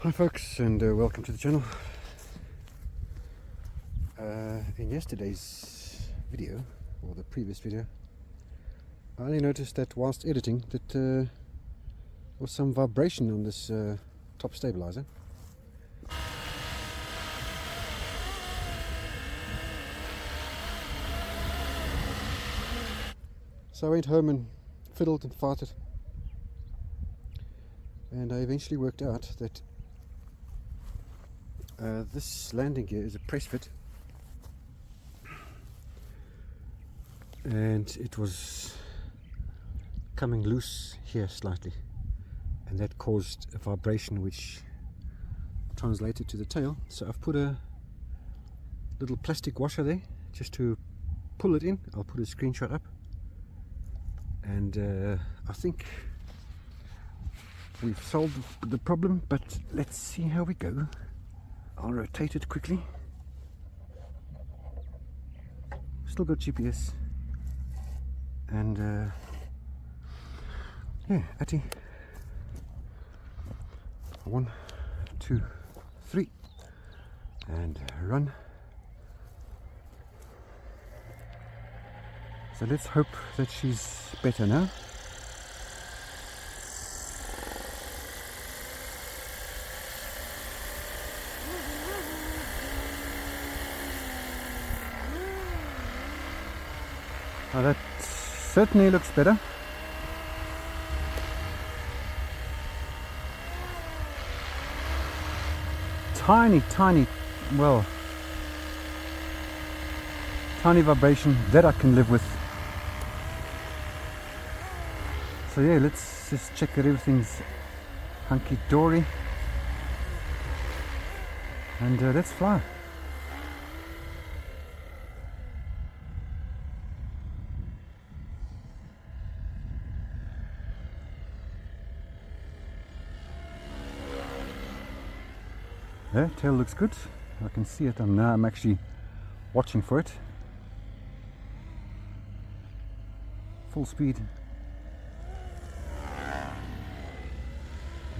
Hi folks, and welcome to the channel. In yesterday's video, or the previous video, I only noticed that whilst editing that there was some vibration on this top stabilizer. So I went home and fiddled and farted, and I eventually worked out that this landing gear is a press fit, and it was coming loose here slightly, and that caused a vibration which translated to the tail. So I've put a little plastic washer there just to pull it in. I'll put a screenshot up, and I think we've solved the problem, but let's see how we go. I'll rotate it quickly. Still got GPS, and yeah, Atty. 1, 2, 3, and run. So let's hope that she's better now. Now that certainly looks better. Tiny vibration that I can live with. So yeah, let's just check that everything's hunky-dory, and let's fly. Yeah, tail looks good. I can see it, and now I'm actually watching for it. Full speed.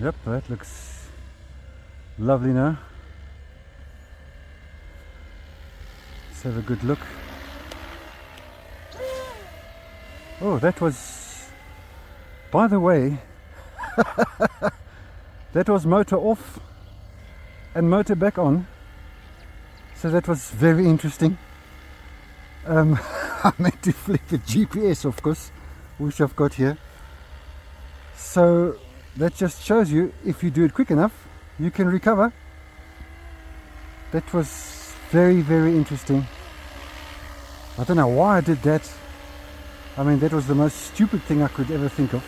Yep, that looks lovely now. Let's have a good look. Oh, that was, by the way, that was motor off and motor back on, so that was very interesting. I meant to flick the GPS, of course, which I've got here. So that just shows you, if you do it quick enough, you can recover. That was very interesting. I don't know why I did that. I mean, that was the most stupid thing I could ever think of.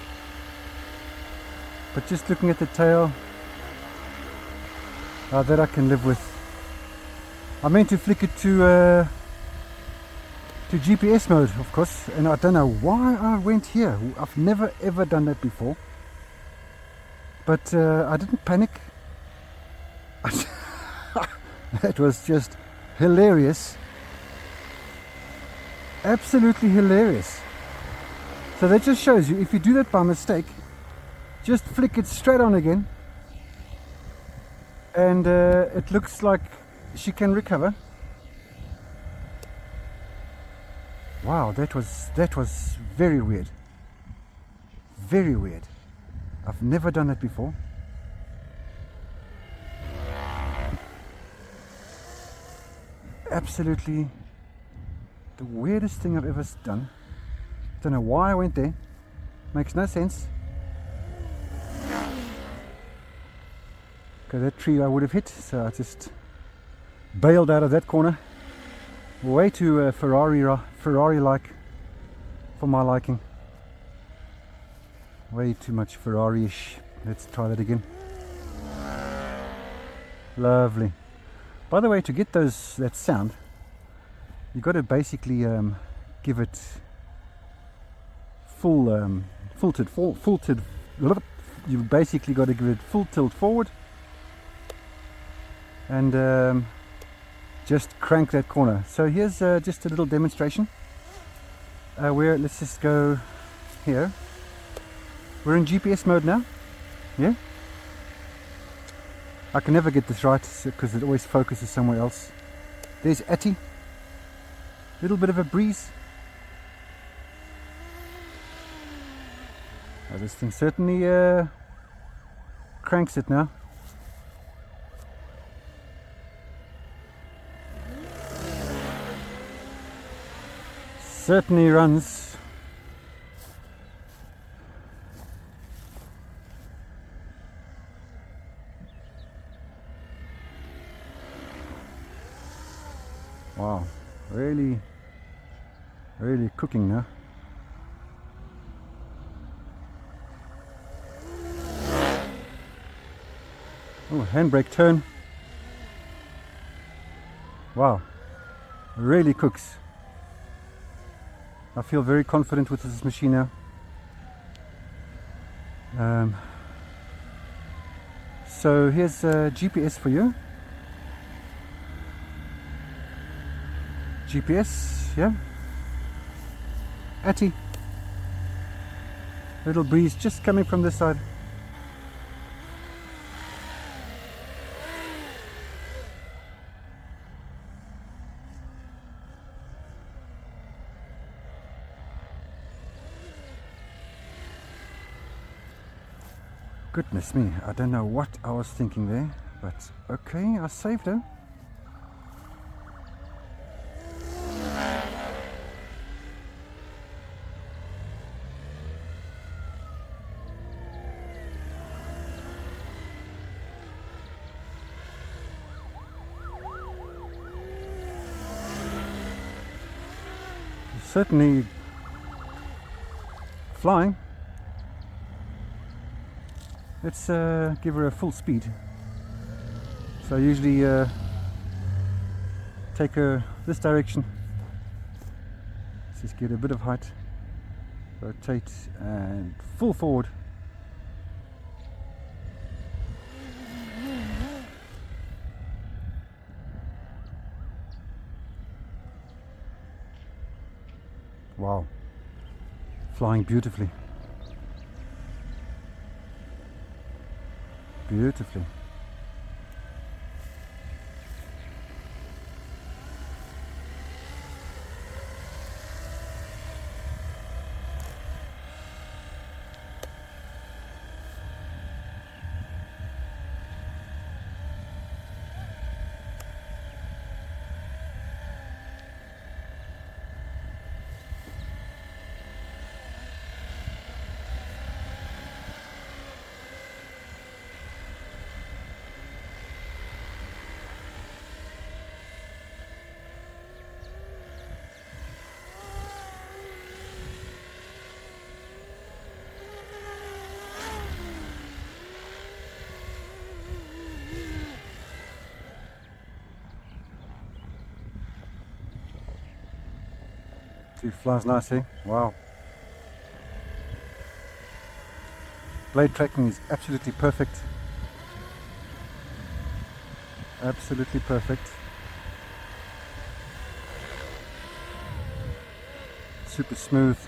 But just looking at the tail, that I can live with. I meant to flick it to GPS mode, of course, and I don't know why I went here. I've never ever done that before, but I didn't panic. That was just hilarious, absolutely hilarious. So that just shows you, if you do that by mistake, just flick it straight on again, and it looks like she can recover. Wow, that was very weird. Very weird. I've never done that before. Absolutely the weirdest thing I've ever done. Don't know why I went there. Makes no sense. Okay, that tree I would have hit, so I just bailed out of that corner. Way too Ferrari-like for my liking. Way too much Ferrari-ish. Let's try that again. Lovely. By the way, to get that sound, you got to basically give it full tilt. You basically got to give it full tilt forward, and just crank that corner. So here's just a little demonstration. Let's just go here. We're in GPS mode now. Yeah. I can never get this right because it always focuses somewhere else. There's Atty. Little bit of a breeze. Oh, this thing certainly cranks it now. Certainly runs. Wow, really cooking now. Oh, handbrake turn. Wow, really cooks. I feel very confident with this machine now. So here's GPS for you. GPS, yeah. Atty. Little breeze just coming from this side. Goodness me, I don't know what I was thinking there, but okay, I saved her. Certainly flying. Let's give her a full speed. So I usually take her this direction. Let's just get a bit of height. Rotate and full forward. Wow, flying beautifully. Beautifully. She flies nicely. Wow. Blade tracking is absolutely perfect. Absolutely perfect. Super smooth.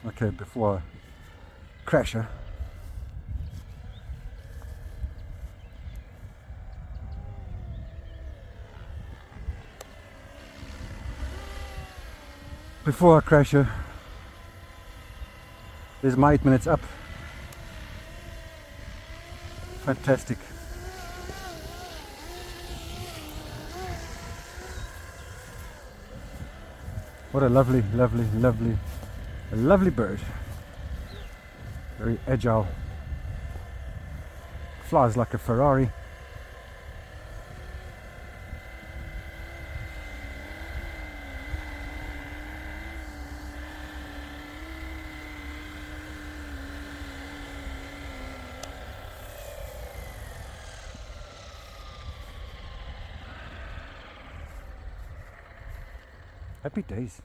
Okay, before I crash her. Before I crash her, there's my 8 minutes up. Fantastic. What a lovely, lovely, lovely, lovely bird. Very agile. Flies like a Ferrari. Happy days.